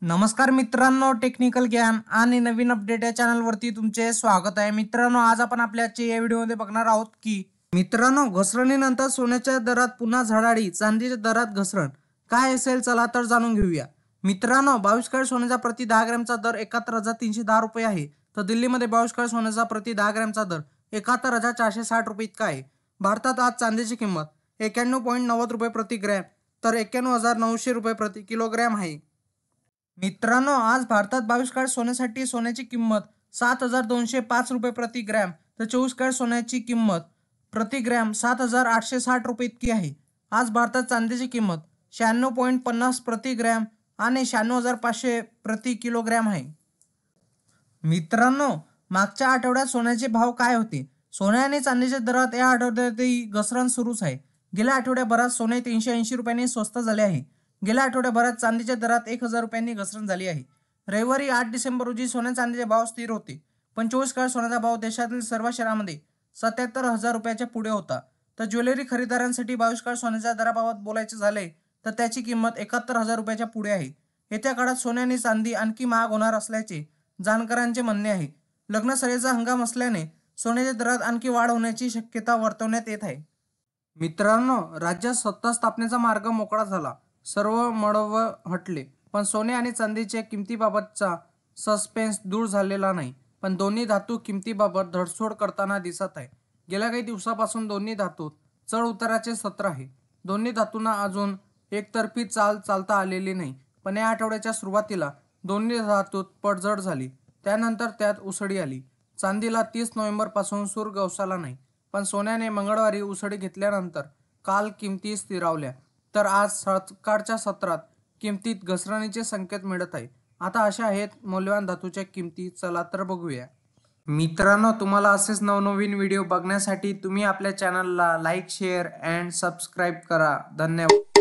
नमस्कार मित्रांनो, टेक्निकल ज्ञान आणि नवीन अपडेट या चॅनलवरती तुमचे स्वागत आहे. मित्रांनो, आज आपण आपल्या आजच्या या व्हिडिओमध्ये बघणार आहोत की मित्रांनो, घसरणीनंतर सोन्याच्या दरात पुन्हा झडाळी, चांदीच्या दरात घसरण काय असेल, चला तर जाणून घेऊया. मित्रांनो, 22 कॅरेट सोन्याचा प्रति 10 ग्रॅमचा दर 71,310 रुपये आहे. तर दिल्लीमध्ये 22 कॅरेट सोन्याचा प्रति 10 ग्रॅमचा दर 71,460 रुपये इतका आहे. भारतात आज चांदीची किंमत 91.90 रुपये प्रति ग्रॅम तर 91,900 रुपये प्रति किलोग्रॅम आहे. मित्रांनो, आज भारतात 22 कॅरेट सोन्यासाठी सोन्याची किंमत 7,205 रुपये प्रति ग्रॅम तर 24 कॅरेट सोन्याची किंमत प्रति ग्रॅम 7,860 रुपये इतकी आहे. आज भारतात चांदीची किंमत 96.50 प्रति ग्रॅम आणि 96,500 प्रति किलोग्रॅम आहे. मित्रांनो, मागच्या आठवड्यात सोन्याचे भाव काय होते? सोने आणि चांदीच्या दरात या आठवड्यातही घसरण सुरूच आहे. गेल्या आठवड्याभरात सोने 380 रुपयांनी स्वस्त झाले आहे. गेल्या आठवड्याभरात चांदीच्या दरात 1,000 रुपयांनी घसरण झाली आहे. रविवारी 8 डिसेंबर रोजी सोन्या चांदीचे भाव स्थिर होते. 25 कॅरेट सोन्याचा भाव देशातील सर्व शहरांमध्ये 77,000 रुपयाच्या पुढे होता. तर ज्वेलरी खरेदीदारांसाठी 22 कॅरेट सोन्याच्या दराबाबत बोलायचे झाले तर त्याची किंमत 71,000 रुपयाच्या पुढे आहे. येत्या काळात सोने आणि चांदी आणखी महाग होणार असल्याचे जाणकारांचे म्हणणे आहे. लग्न सराईचा हंगाम असल्याने सोन्याच्या दरात आणखी वाढ होण्याची शक्यता वर्तवण्यात येत आहे. मित्रांनो, राज्यात सत्ता स्थापनेचा मार्ग मोकळा झाला. सर्व मळभ हटले, पण सोने आणि चांदीच्या किमतीबाबतचा सस्पेन्स दूर झालेला नाही. पण दोन्ही धातू किमतीबाबत धडसोड करताना दिसत आहे. गेल्या काही दिवसापासून दोन्ही धातूत चढ उताराचे सत्र आहे. दोन्ही धातूंना अजून एकतर्फी चालता आलेली नाही. पण या आठवड्याच्या सुरुवातीला दोन्ही धातूत पडझड झाली. त्यानंतर त्यात उसळी आली. चांदीला 30 नोव्हेंबरपासून सूर गवसला नाही, पण सोन्याने मंगळवारी उसळी घेतल्यानंतर काल किमती स्थिरावल्या. तर आज सकाळच्या सत्रात किमतीत घसरणीचे संकेत मिळत आहे. आता अशा आहेत मौल्यवान धातूच्या किमती, चला तर बघूया. मित्रांनो, तुम्हाला असेच नवनवीन व्हिडिओ बघण्यासाठी तुम्ही आपल्या चॅनलला लाईक, शेअर अँड सबस्क्राईब करा. धन्यवाद.